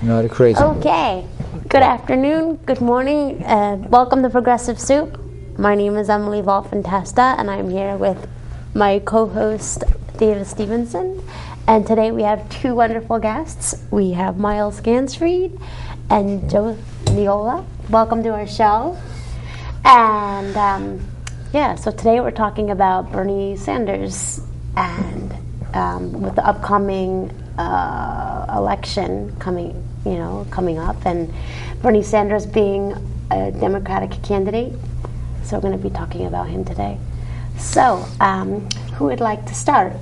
Not a crazy. Okay. Good afternoon, good morning, welcome to Progressive Soup. My name is Emily Volfantesta, and I'm here with my co-host, David Stevenson. And today we have two wonderful guests. We have Miles Gansfried and Joe Niola. Welcome to our show. And so today we're talking about Bernie Sanders and with the upcoming election coming up, and Bernie Sanders being a Democratic candidate. So we're going to be talking about him today. So, who would like to start?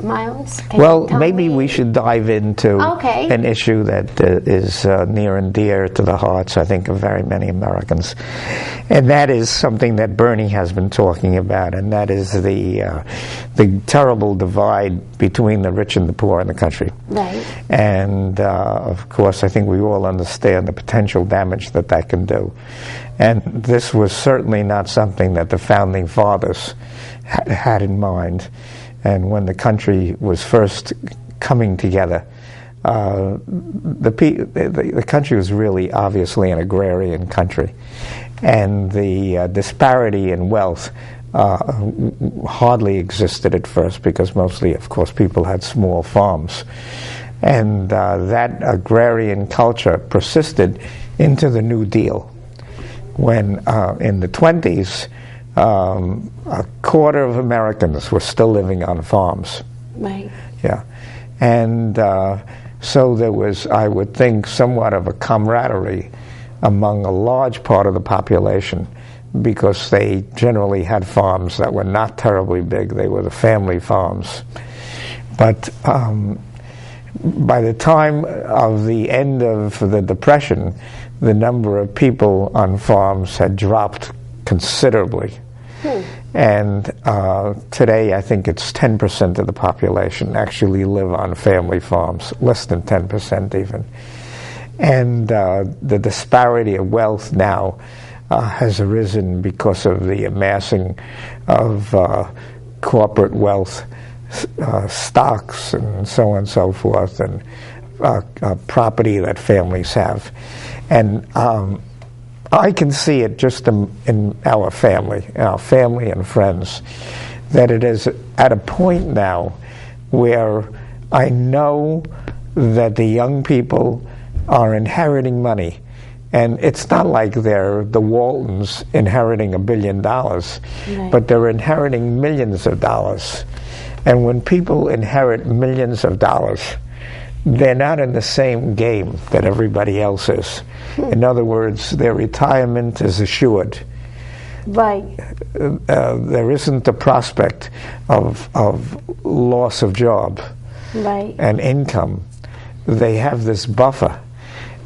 Miles? Well, maybe we should dive into an issue that is near and dear to the hearts, I think, of very many Americans. And that is something that Bernie has been talking about, and that is the terrible divide between the rich and the poor in the country. Right. And, of course, I think we all understand the potential damage that that can do. And this was certainly not something that the Founding Fathers had in mind. And when the country was first coming together, the country was really obviously an agrarian country. And the disparity in wealth hardly existed at first, because mostly, of course, people had small farms. And that agrarian culture persisted into the New Deal, when in the 20s, a quarter of Americans were still living on farms. Right. Yeah. And so there was, I would think, somewhat of a camaraderie among a large part of the population, because they generally had farms that were not terribly big. They were the family farms. But by the time of the end of the Depression, the number of people on farms had dropped considerably. And today I think it's 10% of the population actually live on family farms, less than 10% even. And the disparity of wealth now has arisen because of the amassing of corporate wealth, stocks and so on and so forth, and property that families have. And I can see it just in our family and friends, that it is at a point now where I know that the young people are inheriting money. And it's not like they're the Waltons inheriting $1 billion, right, but they're inheriting millions of dollars. And when people inherit millions of dollars, they're not in the same game that everybody else is. In other words, their retirement is assured. Right. There isn't the prospect of loss of job, right, and income. They have this buffer.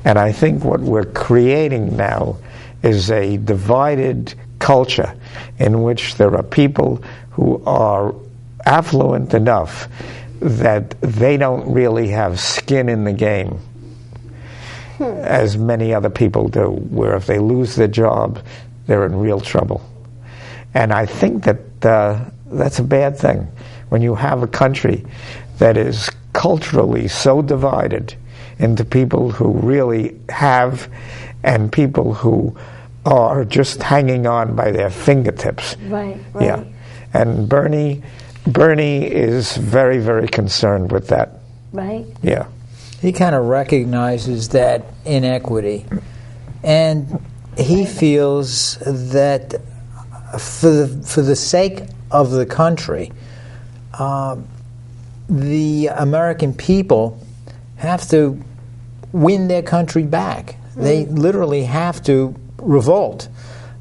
And I think what we're creating now is a divided culture in which there are people who are affluent enough that they don't really have skin in the game, as many other people do, where if they lose their job, they're in real trouble. And I think that that's a bad thing. When you have a country that is culturally so divided into people who really have and people who are just hanging on by their fingertips. Right. Yeah. And Bernie is very, very concerned with that. Right. Yeah. He kind of recognizes that inequity, and he feels that for the sake of the country, the American people have to win their country back. They literally have to revolt.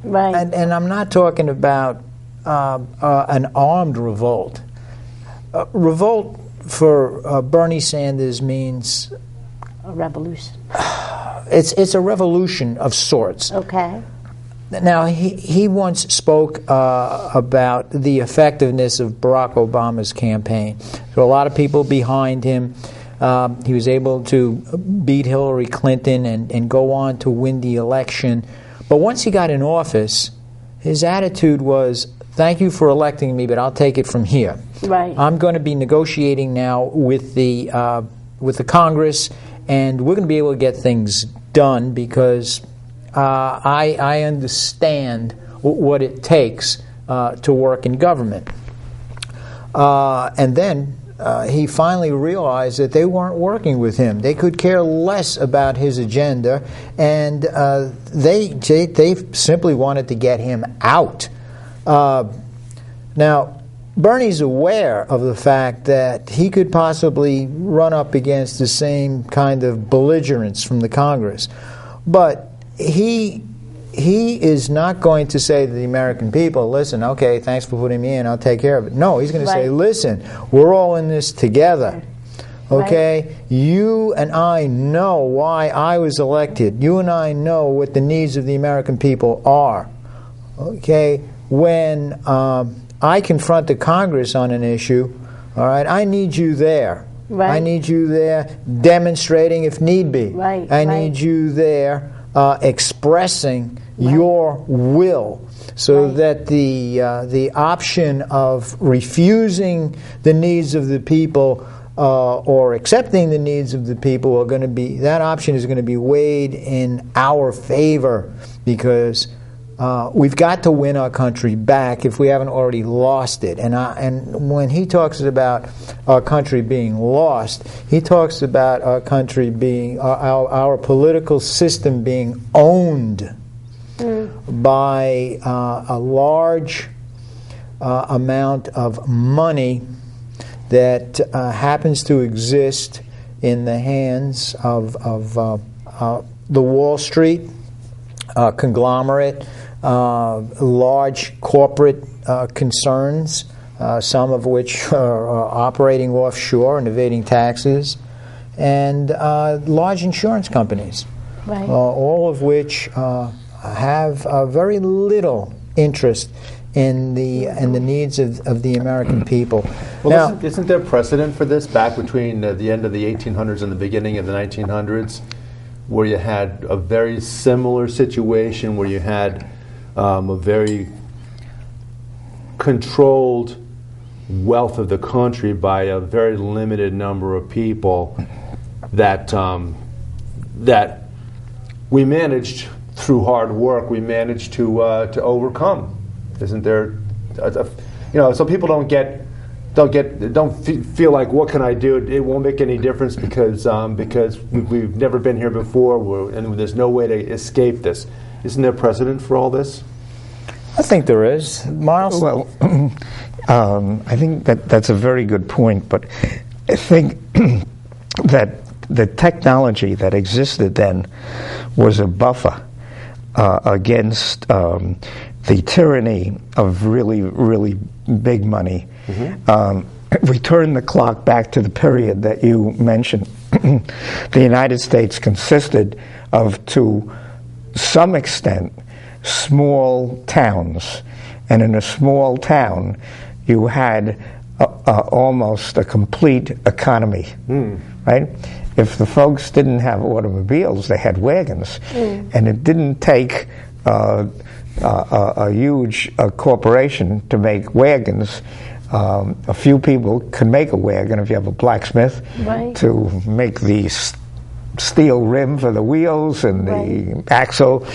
Right. And I'm not talking about an armed revolt. Revolt for Bernie Sanders means a revolution. It's a revolution of sorts. Okay. Now, he once spoke about the effectiveness of Barack Obama's campaign. So a lot of people behind him. He was able to beat Hillary Clinton and go on to win the election. But once he got in office, his attitude was, thank you for electing me, but I'll take it from here. Right. I'm going to be negotiating now with the Congress, and we're going to be able to get things done because I understand what it takes to work in government. And then he finally realized that they weren't working with him. They could care less about his agenda, and they simply wanted to get him out. Now, Bernie's aware of the fact that he could possibly run up against the same kind of belligerence from the Congress, but he is not going to say to the American people, listen, okay, thanks for putting me in, I'll take care of it. No, he's going to say, listen, we're all in this together. Okay? Right. You and I know why I was elected. You and I know what the needs of the American people are. Okay? When I confront the Congress on an issue, all right, I need you there. Right. I need you there demonstrating if need be. Right. I need you there expressing your will, so that the option of refusing the needs of the people or accepting the needs of the people are going to be, that option is going to be weighed in our favor, because we've got to win our country back if we haven't already lost it. And when he talks about our country being lost, he talks about our country being, our political system being owned by a large amount of money that happens to exist in the hands of the Wall Street conglomerate, large corporate concerns, some of which are operating offshore and evading taxes, and large insurance companies, all of which have very little interest in the needs of the American people. Well, isn't there precedent for this back between the end of the 1800s and the beginning of the 1900s, where you had a very similar situation, where you had a very controlled wealth of the country by a very limited number of people that that we managed through hard work, we managed to overcome. Isn't there? So people don't feel like, what can I do? It won't make any difference because we've never been here before, and there's no way to escape this. Isn't there precedent for all this? I think there is, Miles. Well, I think that's a very good point, but I think that the technology that existed then was a buffer against the tyranny of really, really big money. If we turn the clock back to the period that you mentioned, the United States consisted of, to some extent, small towns. And in a small town, you had almost a complete economy, right? If the folks didn't have automobiles, they had wagons. And it didn't take a huge corporation to make wagons. A few people can make a wagon if you have a blacksmith to make the steel rim for the wheels and the axle,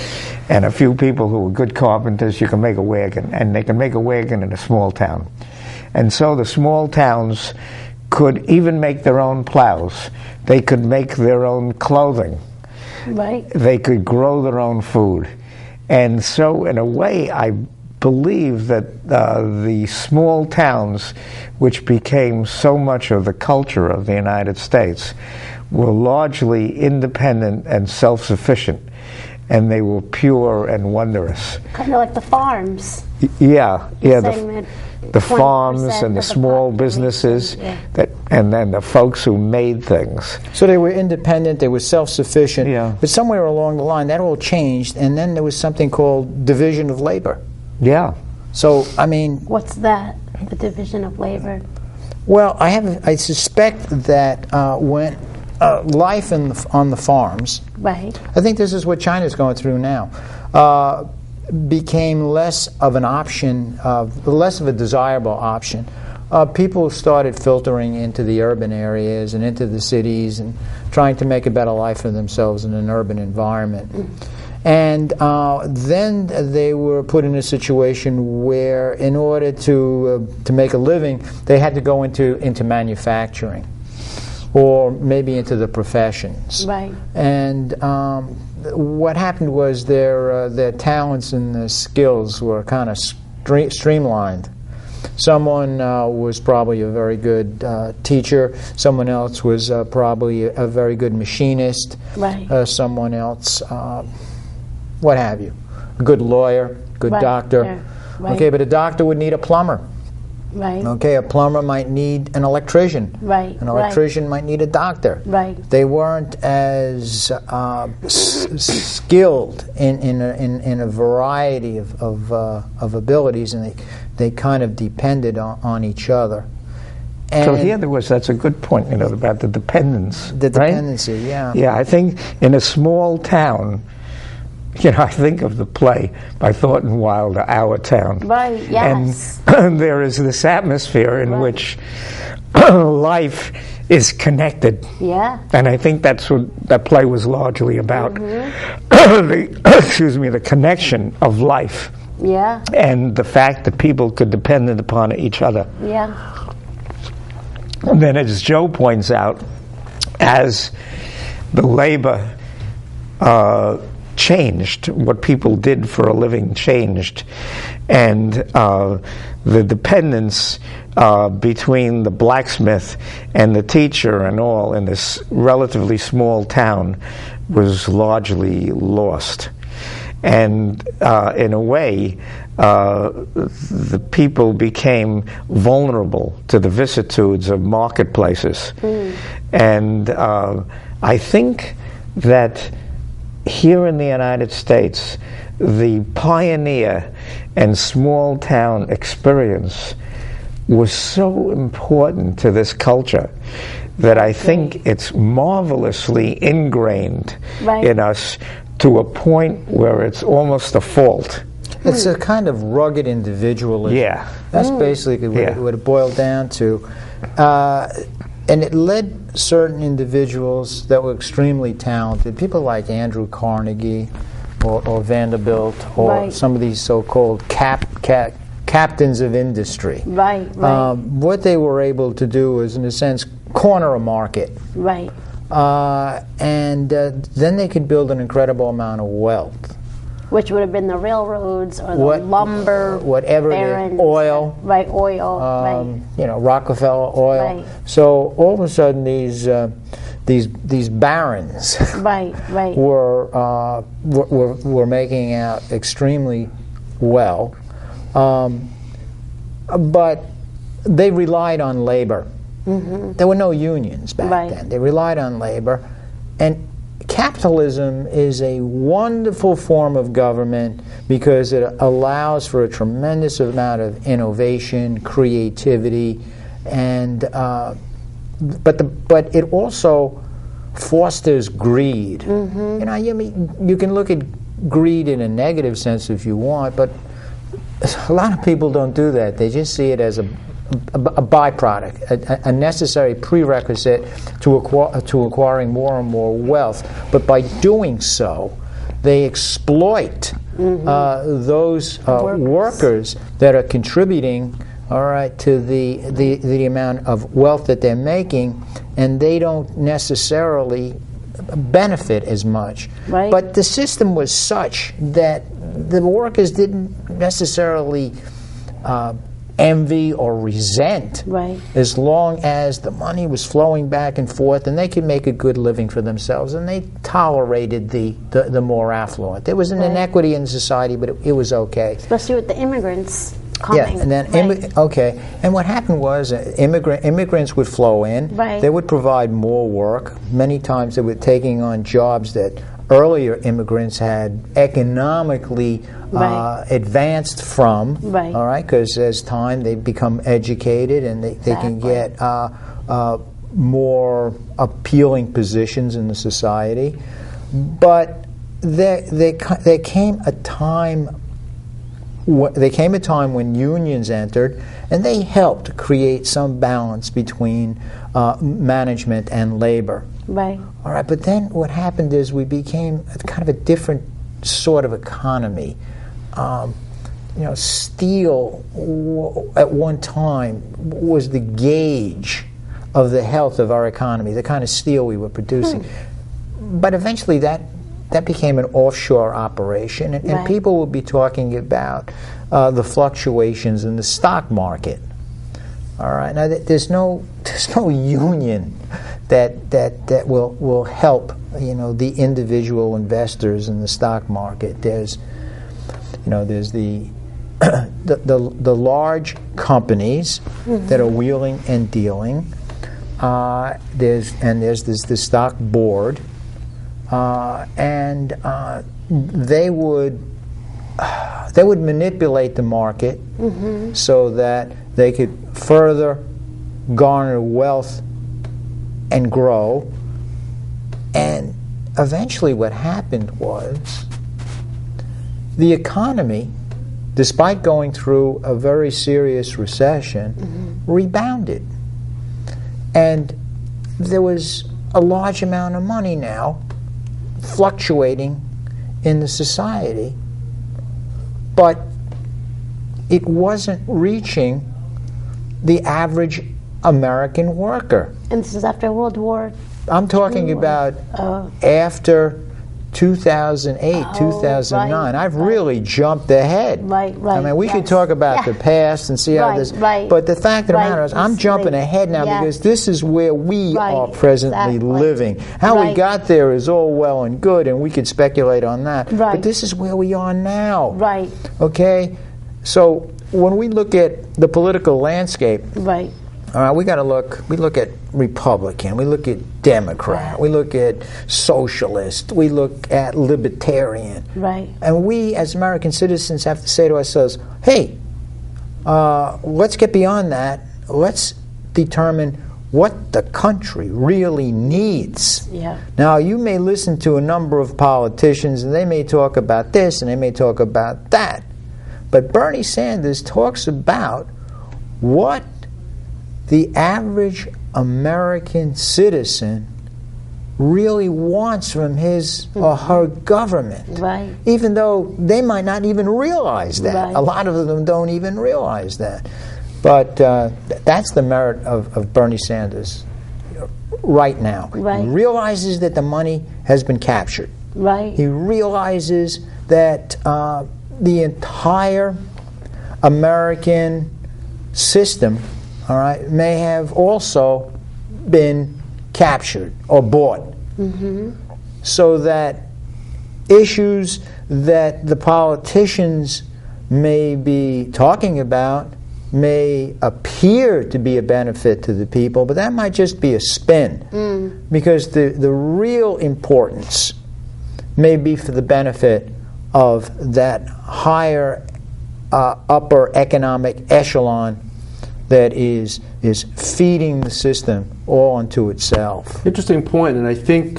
and a few people who are good carpenters, you can make a wagon, and they can make a wagon in a small town. And so the small towns could even make their own plows. They could make their own clothing. They could grow their own food. And so in a way, I believe that the small towns, which became so much of the culture of the United States, were largely independent and self-sufficient, and they were pure and wondrous. Kind of like the farms. The farms and the small businesses, and then the folks who made things. So they were independent, they were self-sufficient, but somewhere along the line that all changed, and then there was something called division of labor. So, I mean... What's that, the division of labor? Well, I suspect that when life on the farms, I think this is what China's going through now, became less of an option, less of a desirable option people started filtering into the urban areas and into the cities and trying to make a better life for themselves in an urban environment. And then they were put in a situation where, in order to make a living, they had to go into manufacturing, or maybe into the professions. Right. And what happened was their talents and their skills were kind of streamlined. Someone was probably a very good teacher. Someone else was probably a very good machinist. Right. Someone else, what have you, a good lawyer, good doctor. Yeah. Right. Okay, but a doctor would need a plumber. Right. Okay, a plumber might need an electrician. Right. An electrician might need a doctor. Right. They weren't as skilled in a variety of abilities, and they kind of depended on each other. And So here that's a good point, about the dependence. the right? dependency, yeah. Yeah, I think in a small town, I think of the play by Thornton Wilder, Our Town. Right, yes. And there is this atmosphere in which life is connected. Yeah. And I think that's what that play was largely about. The connection of life. Yeah. And the fact that people could depend upon each other. Yeah. And then, as Joe points out, as the labor changed, what people did for a living changed, and the dependence between the blacksmith and the teacher and all in this relatively small town was largely lost. And in a way, the people became vulnerable to the vicissitudes of marketplaces. And I think that here in the United States, the pioneer and small town experience was so important to this culture that I think it's marvelously ingrained in us to a point where it's almost a fault. It's a kind of rugged individualism. Yeah. That's basically what it boiled down to. And it led certain individuals that were extremely talented, people like Andrew Carnegie or Vanderbilt or some of these so-called captains of industry. Right. What they were able to do was, in a sense, corner a market. Right. And then they could build an incredible amount of wealth. Which would have been the railroads or the lumber, whatever, barons, oil. Right, oil. Rockefeller oil. Right. So all of a sudden, these barons were making out extremely well, but they relied on labor. There were no unions back then. They relied on labor, and capitalism is a wonderful form of government because it allows for a tremendous amount of innovation, creativity, and but it also fosters greed. You can look at greed in a negative sense if you want, but a lot of people don't do that. They just see it as a byproduct, a necessary prerequisite to acquiring more and more wealth. But by doing so, they exploit those workers that are contributing, to the amount of wealth that they're making, and they don't necessarily benefit as much. Right. But the system was such that the workers didn't necessarily envy or resent, as long as the money was flowing back and forth and they could make a good living for themselves, and they tolerated the more affluent. There was an inequity in society, but it was okay. Especially with the immigrants coming. Yeah, and then and what happened was immigrants would flow in. They would provide more work. Many times they were taking on jobs that earlier immigrants had economically advanced from, because as time they become educated and they can get more appealing positions in the society. But there came a time there came a time when unions entered, and they helped create some balance between management and labor. Right. All right, but then what happened is we became kind of a different sort of economy. Steel at one time was the gauge of the health of our economy, the kind of steel we were producing. But eventually that became an offshore operation, and people will be talking about the fluctuations in the stock market. All right, now there's no union that will help the individual investors in the stock market. There's the large companies that are wheeling and dealing. There's the stock board, and they would manipulate the market so that they could further garner wealth and grow. And eventually what happened was the economy, despite going through a very serious recession, rebounded. And there was a large amount of money now fluctuating in the society, but it wasn't reaching the average American worker. And this is after World War I'm talking about after 2008, 2009. I've really jumped ahead. Right. I mean, we could talk about the past and see how this... But the fact of the matter is, I'm jumping ahead now because this is where we are presently living. How we got there is all well and good, and we could speculate on that. But this is where we are now. Right. Okay? So when we look at the political landscape... Right. All right, we look at Republican, we look at Democrat, we look at socialist, we look at libertarian. Right. And we as American citizens have to say to ourselves, hey, let's get beyond that. Let's determine what the country really needs. Yeah. Now, you may listen to a number of politicians, and they may talk about this, and they may talk about that. But Bernie Sanders talks about what the average American citizen really wants from his or her government. Right. Even though they might not even realize that. Right. A lot of them don't even realize that. But that's the merit of Bernie Sanders right now. Right. He realizes that the money has been captured. Right. He realizes that the entire American system, all right, may have also been captured or bought, so that issues that the politicians may be talking about may appear to be a benefit to the people, but that might just be a spin, because the real importance may be for the benefit of that higher upper economic echelon that is feeding the system all unto itself. Interesting point, and I think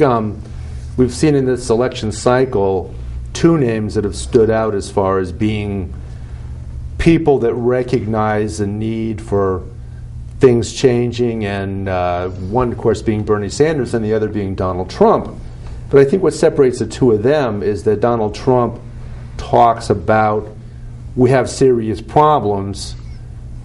we've seen in this election cycle two names that have stood out as far as being people that recognize the need for things changing, and one, of course, being Bernie Sanders and the other being Donald Trump. But I think what separates the two of them is that Donald Trump talks about we have serious problems.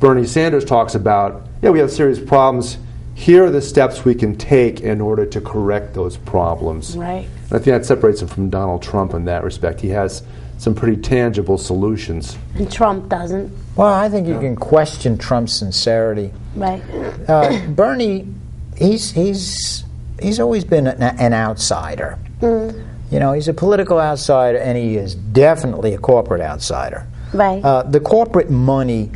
Bernie Sanders talks about, we have serious problems. Here are the steps we can take in order to correct those problems. Right. And I think that separates him from Donald Trump in that respect. He has some pretty tangible solutions. And Trump doesn't. Well, I think you can question Trump's sincerity. Right. Bernie, he's always been an outsider. He's a political outsider, and he is definitely a corporate outsider. Right. The corporate money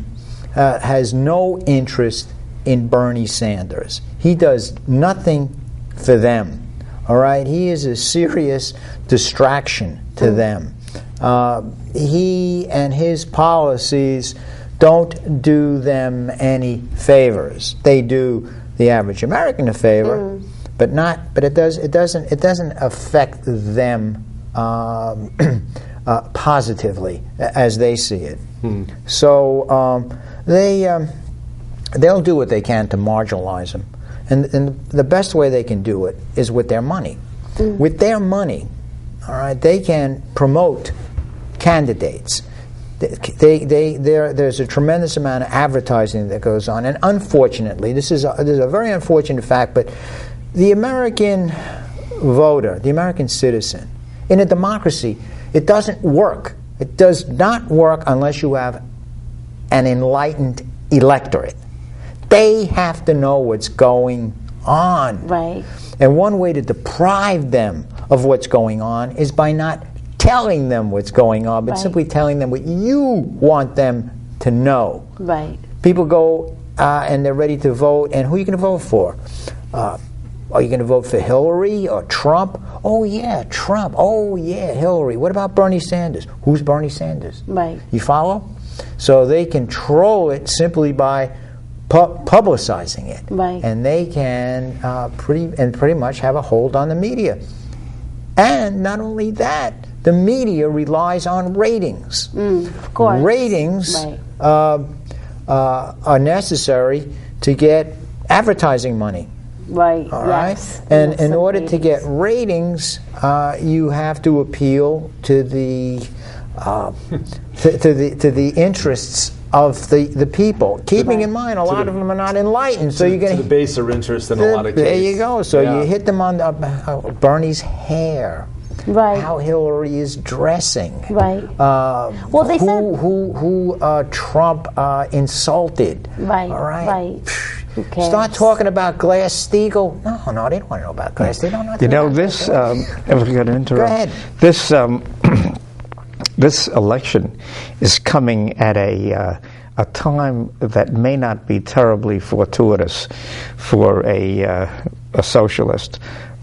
has no interest in Bernie Sanders. He does nothing for them. All right? He is a serious distraction to them. He and his policies don't do them any favors. They do the average American a favor, but it doesn't affect them positively as they see it. So they'll do what they can to marginalize them. And the best way they can do it is with their money. With their money, all right, they can promote candidates. There's a tremendous amount of advertising that goes on, and unfortunately, this is a very unfortunate fact, but the American voter, the American citizen, in a democracy, it doesn't work. It does not work unless you have an enlightened electorate. They have to know what's going on. Right. And one way to deprive them of what's going on is by not telling them what's going on, but simply telling them what you want them to know. Right. People go and they're ready to vote, and who are you going to vote for? Are you going to vote for Hillary or Trump? Oh, yeah, Trump. Oh, yeah, Hillary. What about Bernie Sanders? Who's Bernie Sanders? Right. You follow? So they control it simply by publicizing it. Right. And they can pretty much have a hold on the media. And not only that, the media relies on ratings. Of course. Ratings are necessary to get advertising money. Right. All right. Yes. And Yes, in order to ratings. get ratings, you have to appeal to the to the interests of the people. Keeping in mind, a lot of them are not enlightened, so you're going to the baser interest in a lot of cases. There you go. So you hit them on Bernie's hair. Right. How Hillary is dressing. Right. Well, they said who Trump insulted. Right. All right. Right. Who cares? Start talking about Glass-Steagall. No, they don't want to know about Glass. They don't know. You know, this. If I could interrupt. Go ahead. This. This election is coming at a time that may not be terribly fortuitous for a socialist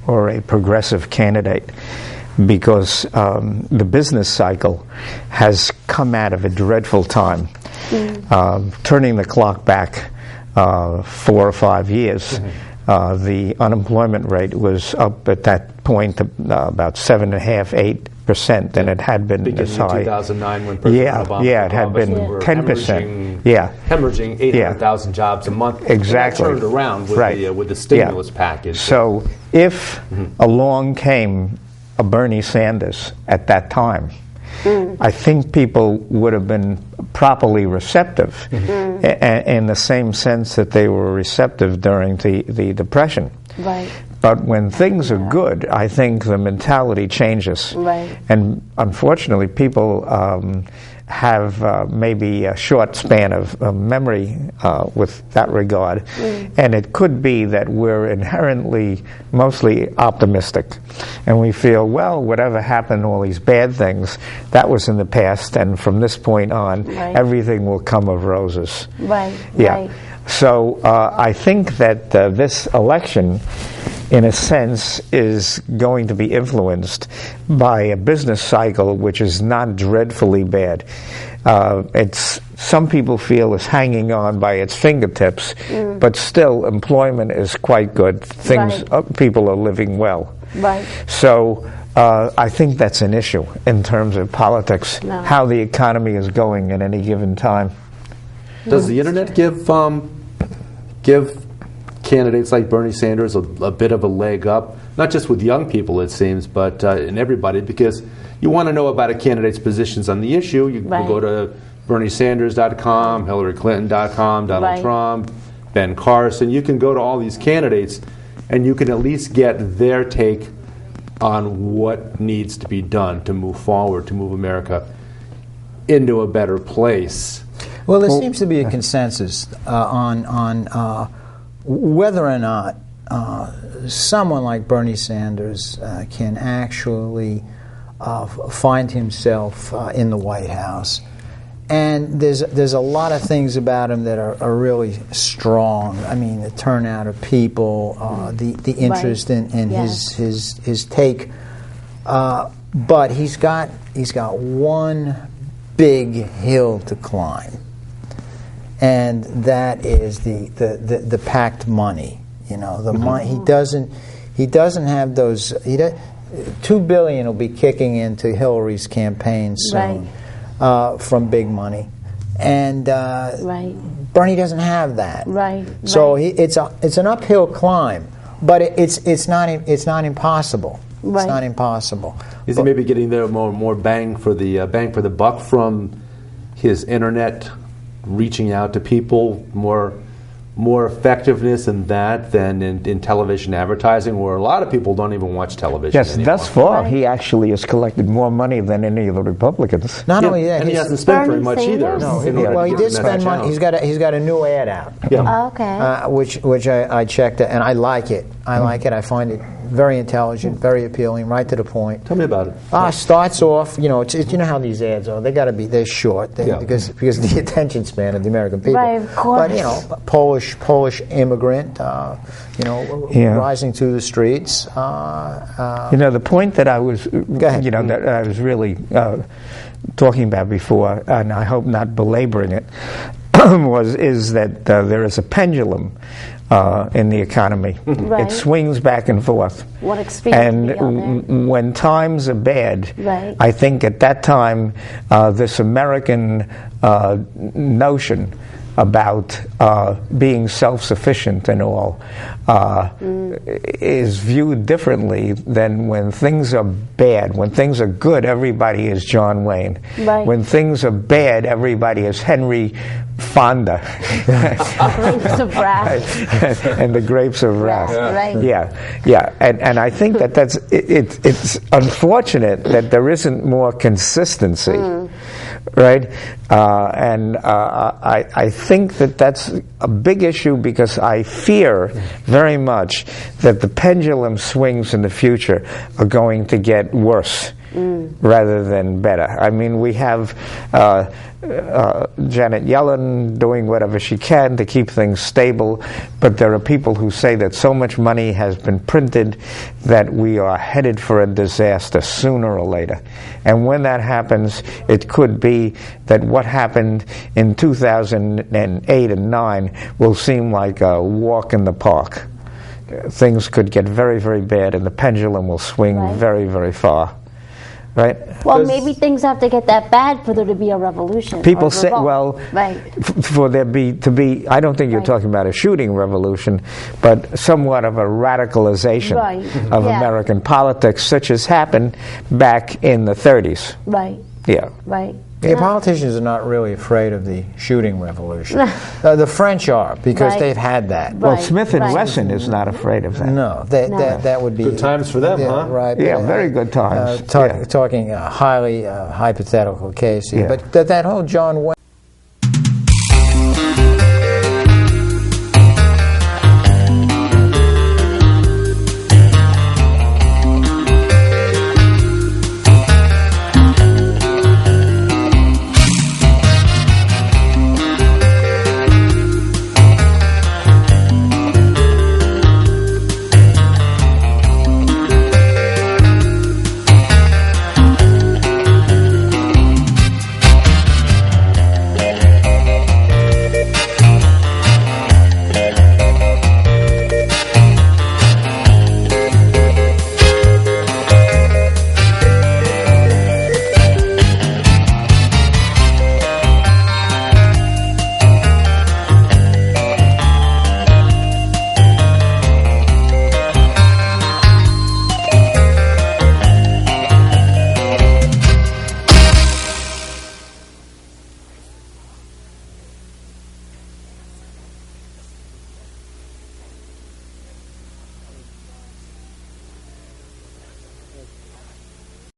or a progressive candidate, because the business cycle has come out of a dreadful time. Turning the clock back 4 or 5 years, the unemployment rate was up at that point about 7.5–8%, and it had been as high. In 2009, when President Obama it had been 10%. Hemorrhaging 800,000 jobs a month. Exactly. And that turned around with the stimulus package. So if along came a Bernie Sanders at that time, I think people would have been properly receptive in the same sense that they were receptive during the Depression. Right. But when things are good, I think the mentality changes. Right. And unfortunately, people have maybe a short span of memory with that regard. And it could be that we're inherently mostly optimistic. And we feel, well, whatever happened, all these bad things, that was in the past. And from this point on, everything will come of roses. Right. Yeah. Right. So I think that this election, in a sense, is going to be influenced by a business cycle which is not dreadfully bad. It's some people feel is hanging on by its fingertips, but still employment is quite good. Things people are living well. Right. So I think that's an issue in terms of politics, how the economy is going at any given time. Does the internet give candidates like Bernie Sanders a bit of a leg up, not just with young people, it seems, but in everybody, because you want to know about a candidate's positions on the issue. You can go to BernieSanders.com, HillaryClinton.com, Donald Trump, Ben Carson. You can go to all these candidates, and you can at least get their take on what needs to be done to move forward, to move America into a better place. Well, there seems to be a consensus on whether or not someone like Bernie Sanders can actually find himself in the White House. And there's a lot of things about him that are really strong. I mean, the turnout of people, the interest in his take. But he's got one big hill to climb, and that is the packed money. You know, the money. He doesn't have those. $2 billion will be kicking into Hillary's campaign soon from big money, and Bernie doesn't have that. So it's an uphill climb, but it's not impossible. It's not impossible. Is he maybe getting there more bang for the buck from his internet reaching out to people, more effectiveness in that than in television advertising, where a lot of people don't even watch television anymore. Thus far, he actually has collected more money than any of the Republicans. Not only that, and he hasn't spent very much either. No, well, he did spend money. He's got a new ad out. Which I checked, and I like it. I find it very intelligent, very appealing, right to the point. Tell me about it. Starts off, you know how these ads are. They're short because of the attention span of the American people. Right, of course. But Polish immigrant, rising through the streets. The point that I was, that I was really talking about before, and I hope not belaboring it, is that there is a pendulum in the economy. It swings back and forth. What extreme? And when times are bad, I think at that time this American notion about being self-sufficient and all is viewed differently than when things are bad. When things are good, everybody is John Wayne. When things are bad, everybody is Henry Fonda. Grapes of Wrath. And the Grapes of Wrath. And I think it's unfortunate that there isn't more consistency. I think that's a big issue, because I fear very much that the pendulum swings in the future are going to get worse rather than better. I mean, we have Janet Yellen doing whatever she can to keep things stable, but there are people who say that so much money has been printed that we are headed for a disaster sooner or later. And when that happens, it could be that what happened in 2008 and 9 will seem like a walk in the park. Things could get very, very bad, and the pendulum will swing very, very far. Well, maybe things have to get that bad for there to be a revolution. People say, for there to be, I don't think you're talking about a shooting revolution, but somewhat of a radicalization of American politics, such as happened back in the 30s. Politicians are not really afraid of the shooting revolution. The French are, because they've had that. Well, Smith and Wesson is not afraid of that. No, that would be good times for them, huh? Right. Very good times. Talking a highly hypothetical case here, but that whole John Wayne